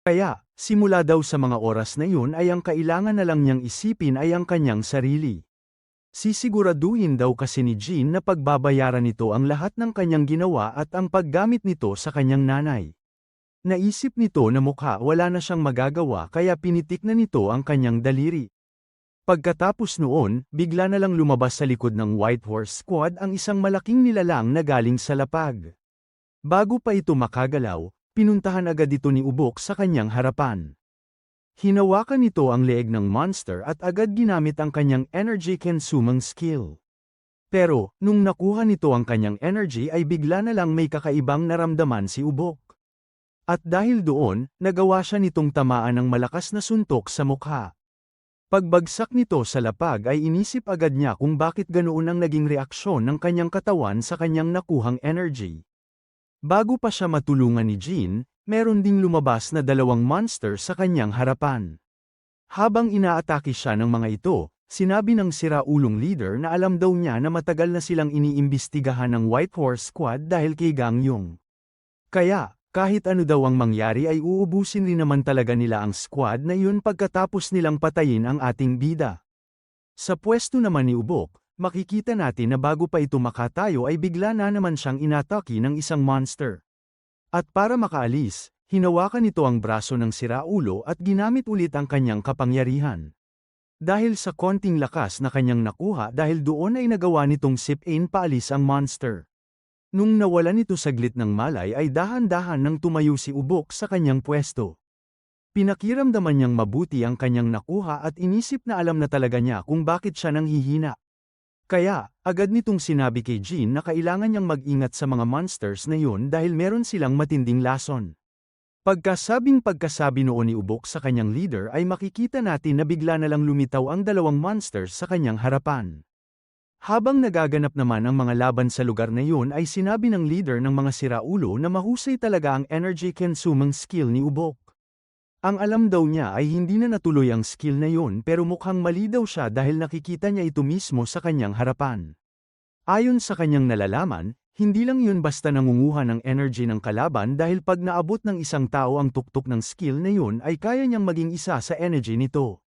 Kaya, simula daw sa mga oras na yun ay ang kailangan na lang niyang isipin ay ang kanyang sarili. Sisiguraduhin daw kasi ni Jean na pagbabayaran nito ang lahat ng kanyang ginawa at ang paggamit nito sa kanyang nanay. Naisip nito na mukha wala na siyang magagawa kaya pinitik na nito ang kanyang daliri. Pagkatapos noon, bigla na lang lumabas sa likod ng White Horse Squad ang isang malaking nilalang na galing sa lapag. Bago pa ito makagalaw, pinuntahan agad ito ni Ubok sa kanyang harapan. Hinawakan nito ang leeg ng monster at agad ginamit ang kanyang energy-consuming skill. Pero, nung nakuha nito ang kanyang energy ay bigla na lang may kakaibang naramdaman si Ubok. At dahil doon, nagawa siya nitong tamaan ng malakas na suntok sa mukha. Pagbagsak nito sa lapag ay inisip agad niya kung bakit ganoon ang naging reaksyon ng kanyang katawan sa kanyang nakuhang energy. Bago pa siya matulungan ni Jean, meron ding lumabas na dalawang monster sa kanyang harapan. Habang inaatake siya ng mga ito, sinabi ng siraulong leader na alam daw niya na matagal na silang iniimbestigahan ng White Horse Squad dahil kay Gang Yong. Kaya, kahit ano daw ang mangyari ay uubusin rin naman talaga nila ang squad na iyon pagkatapos nilang patayin ang ating bida. Sa pwesto naman ni Ubok, makikita natin na bago pa ito makatayo ay bigla na naman siyang inatake ng isang monster. At para makaalis, hinawakan nito ang braso ng siraulo at ginamit ulit ang kanyang kapangyarihan. Dahil sa konting lakas na kanyang nakuha dahil doon ay nagawa nitong sip-in paalis ang monster. Nung nawala nito saglit ng malay ay dahan-dahan nang tumayo si Ubok sa kanyang pwesto. Pinakiramdaman niyang mabuti ang kanyang nakuha at inisip na alam na talaga niya kung bakit siya nanghihina. Kaya, agad nitong sinabi kay Jean na kailangan niyang mag-ingat sa mga monsters na yun dahil meron silang matinding lason. Pagkasabi noon ni Ubok sa kanyang leader ay makikita natin na bigla na lang lumitaw ang dalawang monsters sa kanyang harapan. Habang nagaganap naman ang mga laban sa lugar na yun ay sinabi ng leader ng mga siraulo na mahusay talaga ang energy-consuming skill ni Ubok. Ang alam daw niya ay hindi na natuloy ang skill na yun pero mukhang mali daw siya dahil nakikita niya ito mismo sa kanyang harapan. Ayon sa kanyang nalalaman, hindi lang yun basta nangunguha ng energy ng kalaban dahil pag naabot ng isang tao ang tuktok ng skill na yun ay kaya niyang maging isa sa energy nito.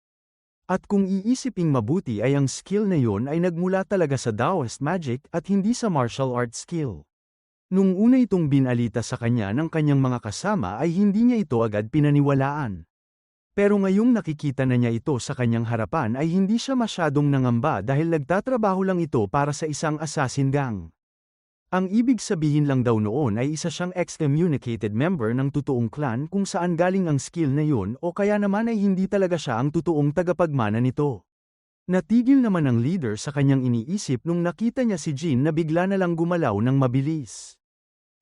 At kung iisiping mabuti ay ang skill na yun ay nagmula talaga sa Taoist magic at hindi sa martial arts skill. Nung una itong binalita sa kanya ng kanyang mga kasama ay hindi niya ito agad pinaniwalaan. Pero ngayong nakikita na niya ito sa kanyang harapan ay hindi siya masyadong nangamba dahil nagtatrabaho lang ito para sa isang assassin gang. Ang ibig sabihin lang daw noon ay isa siyang excommunicated member ng totoong clan kung saan galing ang skill na yun o kaya naman ay hindi talaga siya ang totoong tagapagmana nito. Natigil naman ang leader sa kanyang iniisip nung nakita niya si Jean na bigla na lang gumalaw ng mabilis.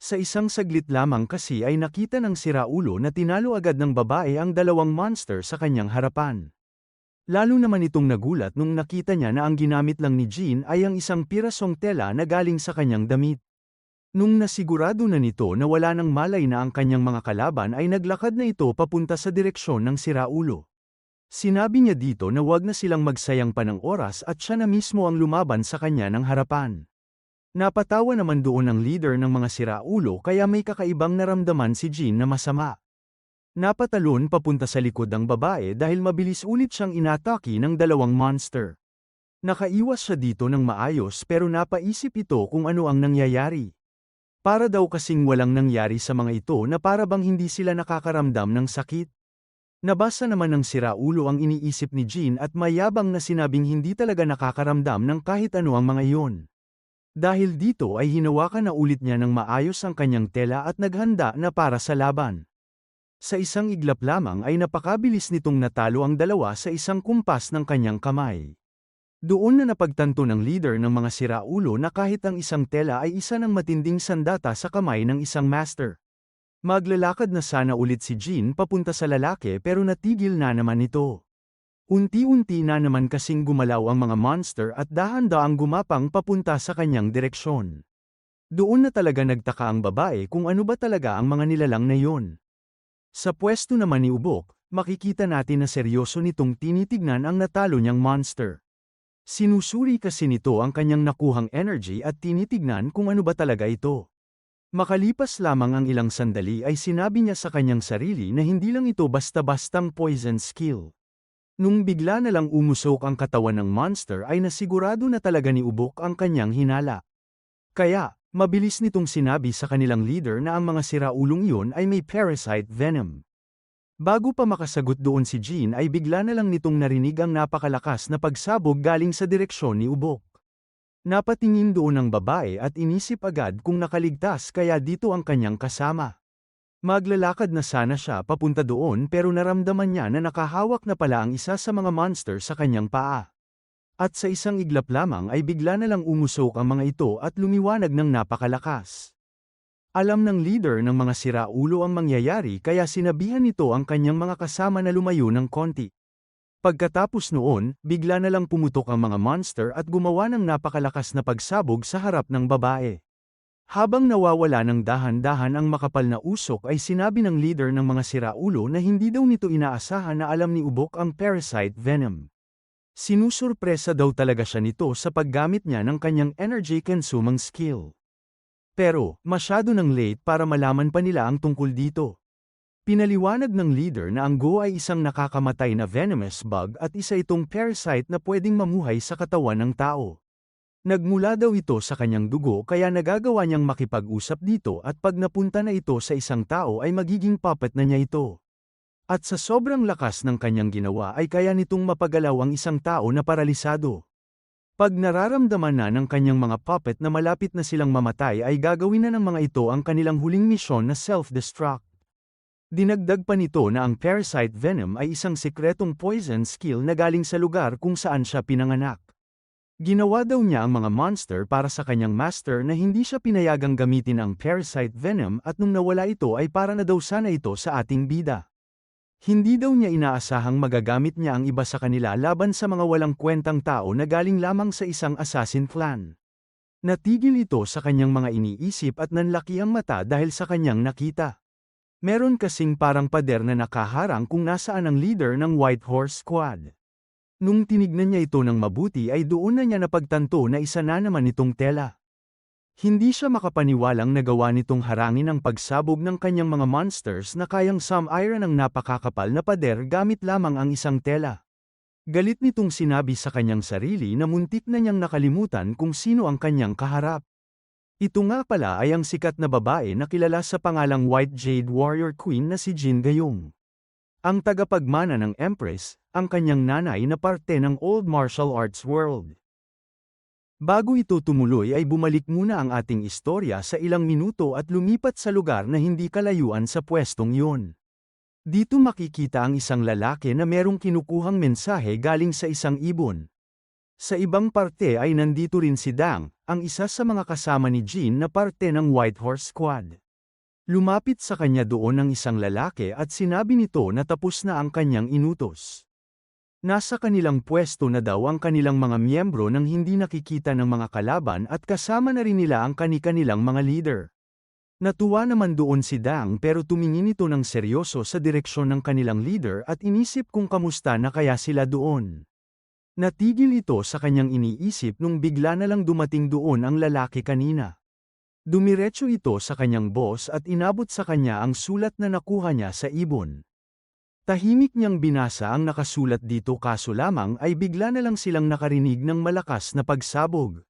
Sa isang saglit lamang kasi ay nakita ng siraulo na tinalo agad ng babae ang dalawang monster sa kanyang harapan. Lalo naman itong nagulat nung nakita niya na ang ginamit lang ni Jean ay ang isang pirasong tela na galing sa kanyang damit. Nung nasigurado na nito na wala nang malay na ang kanyang mga kalaban ay naglakad na ito papunta sa direksyon ng siraulo. Sinabi niya dito na wag na silang magsayang pa ng oras at siya na mismo ang lumaban sa kanya ng harapan. Napatawa naman doon ang leader ng mga siraulo kaya may kakaibang naramdaman si Jean na masama. Napatalon papunta sa likod ang babae dahil mabilis ulit siyang inatake ng dalawang monster. Nakaiwas siya dito ng maayos pero napaisip ito kung ano ang nangyayari. Para daw kasing walang nangyari sa mga ito na para bang hindi sila nakakaramdam ng sakit. Nabasa naman ng siraulo ang iniisip ni Jean at mayabang na sinabing hindi talaga nakakaramdam ng kahit ano ang mga iyon. Dahil dito ay hinawakan na ulit niya ng maayos ang kanyang tela at naghanda na para sa laban. Sa isang iglap lamang ay napakabilis nitong natalo ang dalawa sa isang kumpas ng kanyang kamay. Doon na napagtanto ng leader ng mga siraulo na kahit ang isang tela ay isa ng matinding sandata sa kamay ng isang master. Maglalakad na sana ulit si Jean papunta sa lalaki pero natigil na naman ito. Unti-unti na naman kasing gumalaw ang mga monster at dahan-daang gumapang papunta sa kanyang direksyon. Doon na talaga nagtaka ang babae kung ano ba talaga ang mga nilalang na yon. Sa pwesto naman ni Ubok, makikita natin na seryoso nitong tinitignan ang natalo niyang monster. Sinusuri kasi nito ang kanyang nakuhang energy at tinitignan kung ano ba talaga ito. Makalipas lamang ang ilang sandali ay sinabi niya sa kanyang sarili na hindi lang ito basta-bastang poison skill. Nung bigla na lang umusok ang katawan ng monster ay nasigurado na talaga ni Ubok ang kanyang hinala. Kaya, mabilis nitong sinabi sa kanilang leader na ang mga siraulong iyon ay may parasite venom. Bago pa makasagot doon si Jean ay bigla na lang nitong narinig ang napakalakas na pagsabog galing sa direksyon ni Ubok. Napatingin doon ang babae at inisip agad kung nakaligtas kaya dito ang kanyang kasama. Maglalakad na sana siya papunta doon pero naramdaman niya na nakahawak na pala ang isa sa mga monster sa kanyang paa. At sa isang iglap lamang ay bigla na lang umusok ang mga ito at lumiwanag ng napakalakas. Alam ng leader ng mga siraulo ang mangyayari kaya sinabihan nito ang kanyang mga kasama na lumayo ng konti. Pagkatapos noon, bigla na lang pumutok ang mga monster at gumawa ng napakalakas na pagsabog sa harap ng babae. Habang nawawala ng dahan-dahan ang makapal na usok ay sinabi ng leader ng mga siraulo na hindi daw nito inaasahan na alam ni Ubok ang parasite venom. Sinusurpresa daw talaga siya nito sa paggamit niya ng kanyang energy-consuming skill. Pero, masyado nang late para malaman pa nila ang tungkol dito. Pinaliwanag ng leader na ang Go ay isang nakakamatay na venomous bug at isa itong parasite na pwedeng mamuhay sa katawan ng tao. Nagmula daw ito sa kanyang dugo kaya nagagawa niyang makipag-usap dito at pag napunta na ito sa isang tao ay magiging puppet na niya ito. At sa sobrang lakas ng kanyang ginawa ay kaya nitong mapagalaw ang isang tao na paralisado. Pag nararamdaman na ng kanyang mga puppet na malapit na silang mamatay ay gagawin na ng mga ito ang kanilang huling misyon na self-destruct. Dinagdag pa nito na ang parasite venom ay isang sekretong poison skill na galing sa lugar kung saan siya pinanganak. Ginawa daw niya ang mga monster para sa kanyang master na hindi siya pinayagang gamitin ang parasite venom at nung nawala ito ay para na daw sana ito sa ating bida. Hindi daw niya inaasahang magagamit niya ang iba sa kanila laban sa mga walang kwentang tao na galing lamang sa isang assassin clan. Natigil ito sa kanyang mga iniisip at nanlaki ang mata dahil sa kanyang nakita. Meron kasing parang pader na nakaharang kung nasaan ang leader ng White Horse Squad. Nung tinignan niya ito ng mabuti ay doon na niya napagtanto na isa na naman itong tela. Hindi siya makapaniwalang nagawa nitong harangin ang pagsabog ng kanyang mga monsters na kayang sum-iron ang napakakapal na pader gamit lamang ang isang tela. Galit nitong sinabi sa kanyang sarili na muntik na niyang nakalimutan kung sino ang kanyang kaharap. Ito nga pala ay ang sikat na babae na kilala sa pangalang White Jade Warrior Queen na si Jin Gayong. Ang tagapagmana ng Empress, ang kanyang nanay na parte ng Old Martial Arts World. Bago ito tumuloy ay bumalik muna ang ating istorya sa ilang minuto at lumipat sa lugar na hindi kalayuan sa pwestong yun. Dito makikita ang isang lalaki na merong kinukuhang mensahe galing sa isang ibon. Sa ibang parte ay nandito rin si Dang, ang isa sa mga kasama ni Jean na parte ng White Horse Squad. Lumapit sa kanya doon ang isang lalaki at sinabi nito na tapos na ang kanyang inutos. Nasa kanilang pwesto na daw ang kanilang mga miyembro nang hindi nakikita ng mga kalaban at kasama na rin nila ang kani-kanilang mga leader. Natuwa naman doon si Dang pero tumingin ito ng seryoso sa direksyon ng kanilang leader at inisip kung kamusta na kaya sila doon. Natigil ito sa kanyang iniisip nung bigla na lang dumating doon ang lalaki kanina. Dumiretso ito sa kanyang boss at inabot sa kanya ang sulat na nakuha niya sa ibon. Tahimik niyang binasa ang nakasulat dito kaso lamang ay bigla na lang silang nakarinig ng malakas na pagsabog.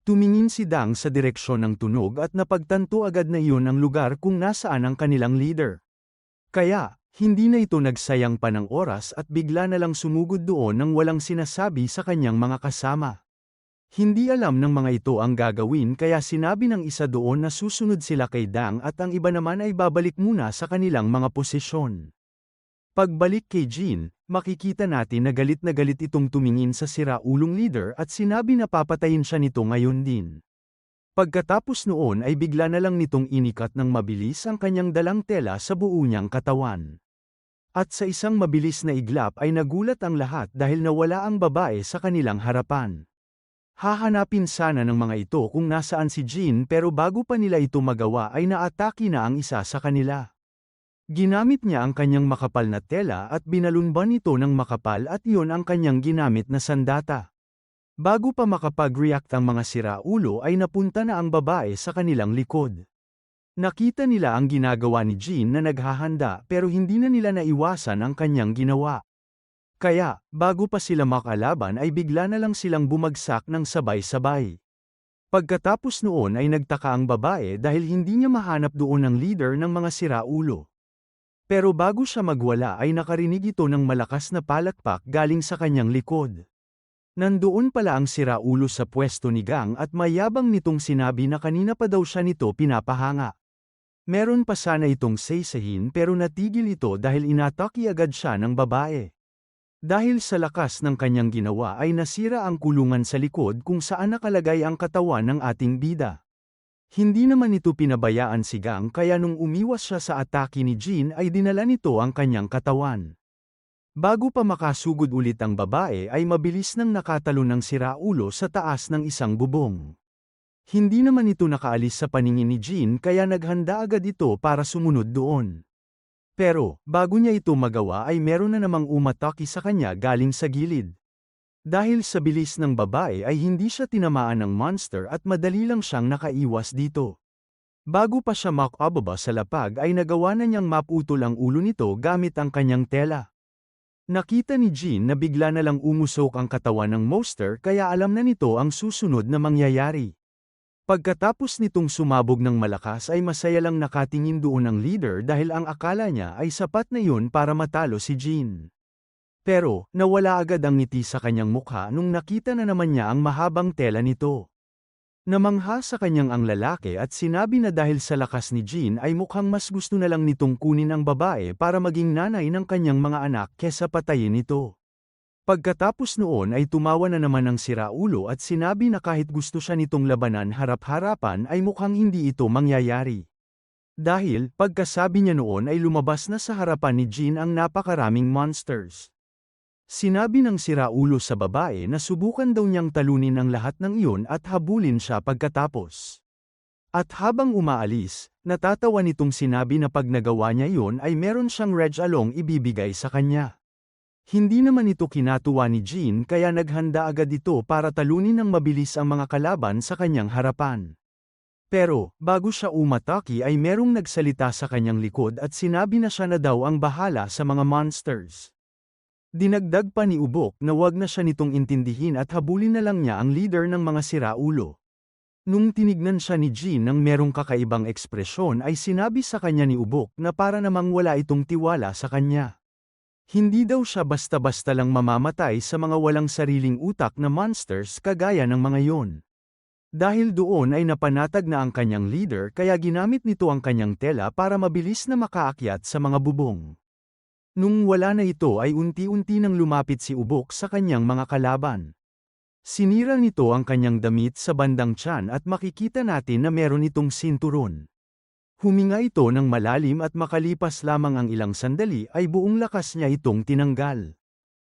Tumingin si Dang sa direksyon ng tunog at napagtanto agad na iyon ang lugar kung nasaan ang kanilang leader. Kaya, hindi na ito nagsayang pa ng oras at bigla na lang sumugod doon nang walang sinasabi sa kanyang mga kasama. Hindi alam ng mga ito ang gagawin kaya sinabi ng isa doon na susunod sila kay Dang at ang iba naman ay babalik muna sa kanilang mga posisyon. Pagbalik kay Jean, makikita natin na galit itong tumingin sa siraulong leader at sinabi na papatayin siya nito ngayon din. Pagkatapos noon ay bigla na lang nitong inikat ng mabilis ang kanyang dalang tela sa buo niyang katawan. At sa isang mabilis na iglap ay nagulat ang lahat dahil nawala ang babae sa kanilang harapan. Hahanapin sana ng mga ito kung nasaan si Jean pero bago pa nila ito magawa ay naatake na ang isa sa kanila. Ginamit niya ang kanyang makapal na tela at binalunban ito ng makapal at iyon ang kanyang ginamit na sandata. Bago pa makapag-react ang mga siraulo ay napunta na ang babae sa kanilang likod. Nakita nila ang ginagawa ni Jean na naghahanda pero hindi na nila naiwasan ang kanyang ginawa. Kaya, bago pa sila makalaban ay bigla na lang silang bumagsak ng sabay-sabay. Pagkatapos noon ay nagtaka ang babae dahil hindi niya mahanap doon ang leader ng mga siraulo. Pero bago siya magwala ay nakarinig ito ng malakas na palakpak galing sa kanyang likod. Nandoon pala ang siraulo sa pwesto ni Gang at mayabang nitong sinabi na kanina pa daw siya nito pinapahanga. Meron pa sana itong saysayin pero natigil ito dahil inatake agad siya ng babae. Dahil sa lakas ng kanyang ginawa ay nasira ang kulungan sa likod kung saan nakalagay ang katawan ng ating bida. Hindi naman ito pinabayaan si Gang kaya nung umiwas siya sa atake ni Jean ay dinala nito ang kanyang katawan. Bago pa makasugod ulit ang babae ay mabilis nang nakatalon ng siraulo sa taas ng isang bubong. Hindi naman ito nakaalis sa paningin ni Jean kaya naghanda agad ito para sumunod doon. Pero, bago niya ito magawa ay meron na namang umatake sa kanya galing sa gilid. Dahil sa bilis ng babae ay hindi siya tinamaan ng monster at madali lang siyang nakaiwas dito. Bago pa siya makababa sa lapag ay nagawa na niyang maputol ang ulo nito gamit ang kanyang tela. Nakita ni Jean na bigla na lang umusok ang katawan ng monster kaya alam na nito ang susunod na mangyayari. Pagkatapos nitong sumabog ng malakas ay masaya lang nakatingin doon ang leader dahil ang akala niya ay sapat na yun para matalo si Jean. Pero, nawala agad ang ngiti sa kanyang mukha nung nakita na naman niya ang mahabang tela nito. Namangha sa kanyang ang lalaki at sinabi na dahil sa lakas ni Jean ay mukhang mas gusto na lang nitong kunin ang babae para maging nanay ng kanyang mga anak kesa patayin ito. Pagkatapos noon ay tumawa na naman ang siraulo at sinabi na kahit gusto siya nitong labanan harap-harapan ay mukhang hindi ito mangyayari. Dahil, pagkasabi niya noon ay lumabas na sa harapan ni Jean ang napakaraming monsters. Sinabi ng siraulo sa babae na subukan daw niyang talunin ang lahat ng iyon at habulin siya pagkatapos. At habang umaalis, natatawa nitong sinabi na pag nagawa niya iyon ay meron siyang regalong ibibigay sa kanya. Hindi naman ito kinatuwa ni Jean kaya naghanda agad ito para talunin ng mabilis ang mga kalaban sa kanyang harapan. Pero, bago siya umatake ay merong nagsalita sa kanyang likod at sinabi na siya na daw ang bahala sa mga monsters. Dinagdag pa ni Ubok na wag na siya nitong intindihin at habulin na lang niya ang leader ng mga siraulo. Nung tinignan siya ni Jean ng merong kakaibang ekspresyon ay sinabi sa kanya ni Ubok na para namang wala itong tiwala sa kanya. Hindi daw siya basta-basta lang mamamatay sa mga walang sariling utak na monsters kagaya ng mga yon. Dahil doon ay napanatag na ang kanyang leader kaya ginamit nito ang kanyang tela para mabilis na makaakyat sa mga bubong. Nung wala na ito ay unti-unti nang lumapit si Ubok sa kanyang mga kalaban. Sinira nito ang kanyang damit sa bandang tiyan at makikita natin na meron itong sinturon. Huminga ito ng malalim at makalipas lamang ang ilang sandali ay buong lakas niya itong tinanggal.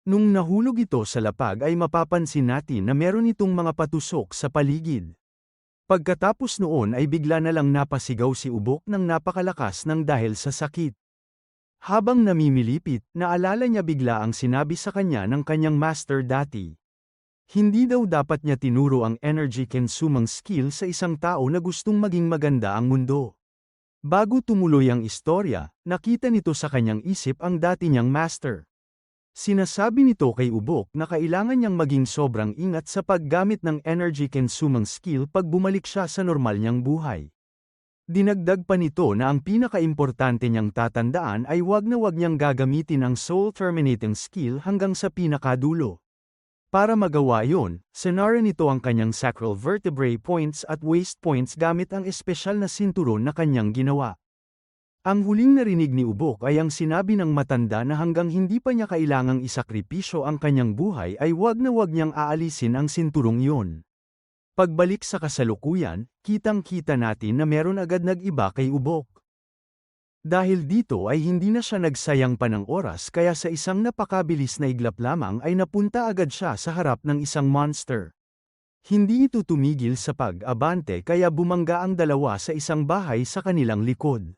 Nung nahulog ito sa lapag ay mapapansin natin na meron itong mga patusok sa paligid. Pagkatapos noon ay bigla na lang napasigaw si Ubok ng napakalakas ng dahil sa sakit. Habang namimilipit, naalala niya bigla ang sinabi sa kanya ng kanyang master dati. Hindi daw dapat niya tinuro ang energy-consuming skill sa isang tao na gustong maging maganda ang mundo. Bago tumuloy ang istorya, nakita nito sa kanyang isip ang dati niyang master. Sinasabi nito kay Ubok na kailangan niyang maging sobrang ingat sa paggamit ng energy-consuming skill pag bumalik siya sa normal niyang buhay. Dinagdag pa nito na ang pinakaimportante niyang tatandaan ay wag na wag niyang gagamitin ang soul-terminating skill hanggang sa pinakadulo. Para magawa yon, sinara nito ang kanyang sacral vertebrae points at waist points gamit ang espesyal na sinturon na kanyang ginawa. Ang huling narinig ni Ubok ay ang sinabi ng matanda na hanggang hindi pa niya kailangang isakripisyo ang kanyang buhay ay wag na wag niyang aalisin ang sinturong yon. Pagbalik sa kasalukuyan, kitang-kita natin na meron agad nag-iba kay Ubok. Dahil dito ay hindi na siya nagsayang pa ng oras kaya sa isang napakabilis na iglap lamang ay napunta agad siya sa harap ng isang monster. Hindi ito tumigil sa pag-abante kaya bumangga ang dalawa sa isang bahay sa kanilang likod.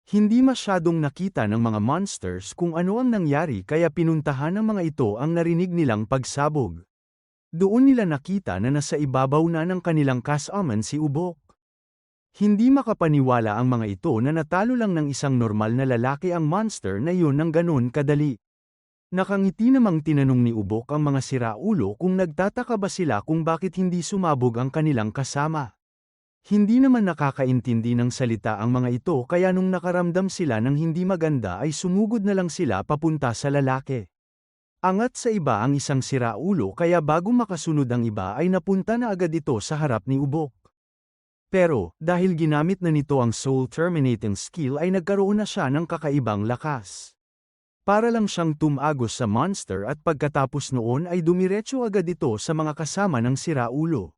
Hindi masyadong nakita ng mga monsters kung ano ang nangyari kaya pinuntahan ng mga ito ang narinig nilang pagsabog. Doon nila nakita na nasa ibabaw na ng kanilang kasaman si Ubok. Hindi makapaniwala ang mga ito na natalo lang ng isang normal na lalaki ang monster na yun ng ganun kadali. Nakangiti namang tinanong ni Ubok ang mga siraulo kung nagtataka ba sila kung bakit hindi sumabog ang kanilang kasama. Hindi naman nakakaintindi ng salita ang mga ito kaya nung nakaramdam sila ng hindi maganda ay sumugod na lang sila papunta sa lalaki. Angat sa iba ang isang siraulo kaya bago makasunod ang iba ay napunta na agad ito sa harap ni Ubok. Pero, dahil ginamit na nito ang soul terminating skill ay nagkaroon na siya ng kakaibang lakas. Para lang siyang tumagos sa monster at pagkatapos noon ay dumiretso agad ito sa mga kasama ng siraulo.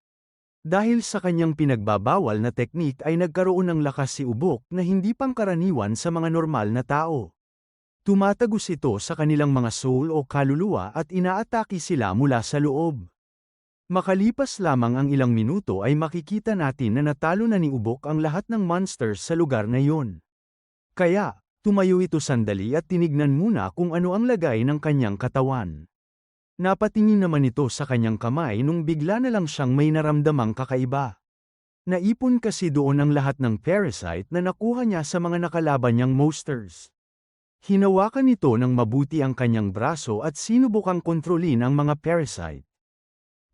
Dahil sa kanyang pinagbabawal na teknik ay nagkaroon ng lakas si Ubok na hindi pangkaraniwan sa mga normal na tao. Tumatagos ito sa kanilang mga soul o kaluluwa at inaatake sila mula sa loob. Makalipas lamang ang ilang minuto ay makikita natin na natalo na ni Ubok ang lahat ng monsters sa lugar na yon. Kaya, tumayo ito sandali at tinignan muna kung ano ang lagay ng kanyang katawan. Napatingin naman ito sa kanyang kamay nung bigla na lang siyang may naramdamang kakaiba. Naipon kasi doon ang lahat ng parasite na nakuha niya sa mga nakalaban niyang monsters. Hinawakan nito ng mabuti ang kanyang braso at sinubukang kontrolin ang mga parasite.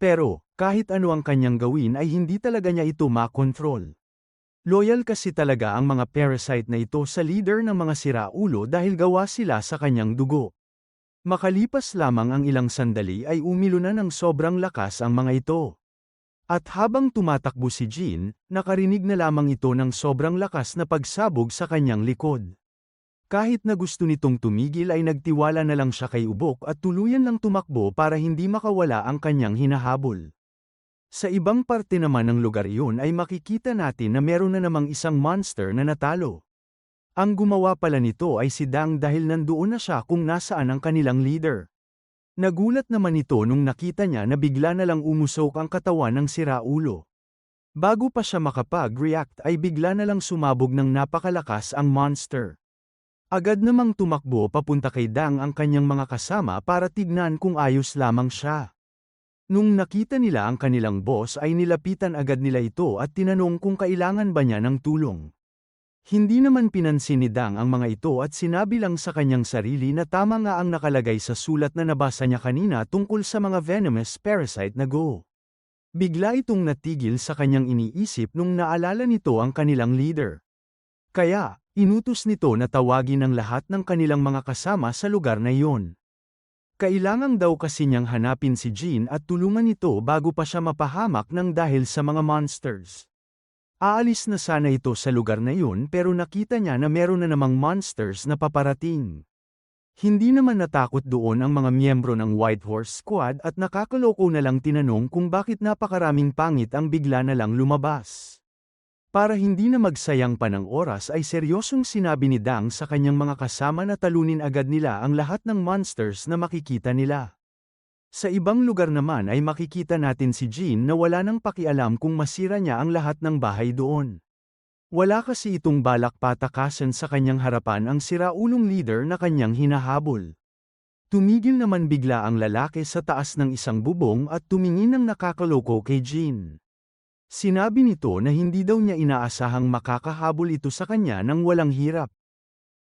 Pero, kahit ano ang kanyang gawin ay hindi talaga niya ito makontrol. Loyal kasi talaga ang mga parasite na ito sa leader ng mga siraulo dahil gawa sila sa kanyang dugo. Makalipas lamang ang ilang sandali ay umilo na ng sobrang lakas ang mga ito. At habang tumatakbo si Jean, nakarinig na lamang ito ng sobrang lakas na pagsabog sa kanyang likod. Kahit na gusto nitong tumigil ay nagtiwala na lang siya kay Ubok at tuluyan lang tumakbo para hindi makawala ang kanyang hinahabol. Sa ibang parte naman ng lugar iyon ay makikita natin na meron na namang isang monster na natalo. Ang gumawa pala nito ay si Dang dahil nandoon na siya kung nasaan ang kanilang leader. Nagulat naman ito nung nakita niya na bigla na lang umusok ang katawan ng siraulo. Bago pa siya makapag-react ay bigla na lang sumabog ng napakalakas ang monster. Agad namang tumakbo papunta kay Dang ang kanyang mga kasama para tignan kung ayos lamang siya. Nung nakita nila ang kanilang boss ay nilapitan agad nila ito at tinanong kung kailangan ba niya ng tulong. Hindi naman pinansin ni Dang ang mga ito at sinabi lang sa kanyang sarili na tama nga ang nakalagay sa sulat na nabasa niya kanina tungkol sa mga venomous parasite na go. Bigla itong natigil sa kanyang iniisip nung naalala nito ang kanilang leader. Kaya, inutos nito na tawagin ang lahat ng kanilang mga kasama sa lugar na iyon. Kailangang daw kasi niyang hanapin si Jean at tulungan ito bago pa siya mapahamak ng dahil sa mga monsters. Aalis na sana ito sa lugar na iyon pero nakita niya na meron na namang monsters na paparating. Hindi naman natakot doon ang mga miyembro ng White Horse Squad at nakakaloko na lang tinanong kung bakit napakaraming pangit ang bigla na lang lumabas. Para hindi na magsayang pa ng oras ay seryosong sinabi ni Dang sa kanyang mga kasama na talunin agad nila ang lahat ng monsters na makikita nila. Sa ibang lugar naman ay makikita natin si Jean na wala nang pakialam kung masira niya ang lahat ng bahay doon. Wala kasi itong balak patakasan sa kanyang harapan ang siraulong leader na kanyang hinahabol. Tumigil naman bigla ang lalaki sa taas ng isang bubong at tumingin ng nakakaloko kay Jean. Sinabi nito na hindi daw niya inaasahang makakahabol ito sa kanya nang walang hirap.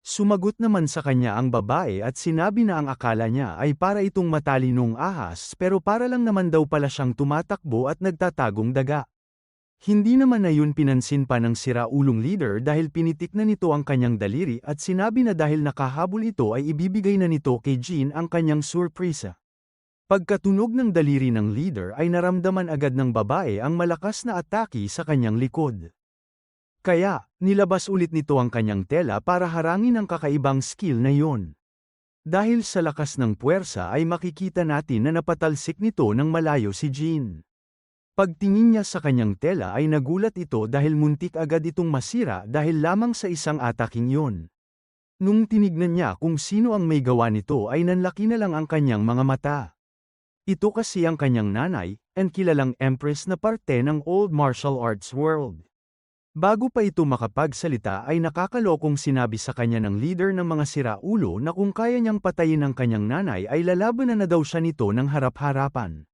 Sumagot naman sa kanya ang babae at sinabi na ang akala niya ay para itong matalinong ahas pero para lang naman daw pala siyang tumatakbo at nagtatagong daga. Hindi naman na yun pinansin pa ng siraulong leader dahil pinitik na nito ang kanyang daliri at sinabi na dahil nakahabol ito ay ibibigay na nito kay Jean ang kanyang surpresa. Pagkatunog ng daliri ng leader ay naramdaman agad ng babae ang malakas na atake sa kanyang likod. Kaya, nilabas ulit nito ang kanyang tela para harangin ang kakaibang skill na yon. Dahil sa lakas ng puwersa ay makikita natin na napatalsik nito ng malayo si Jean. Pagtingin niya sa kanyang tela ay nagulat ito dahil muntik agad itong masira dahil lamang sa isang ataking yon. Nung tinignan niya kung sino ang may gawa nito ay nanlaki na lang ang kanyang mga mata. Ito kasi ang kanyang nanay, and kilalang empress na parte ng old martial arts world. Bago pa ito makapagsalita ay nakakalokong sinabi sa kanya ng leader ng mga siraulo na kung kaya niyang patayin ang kanyang nanay ay lalabanan na daw siya nito ng harap-harapan.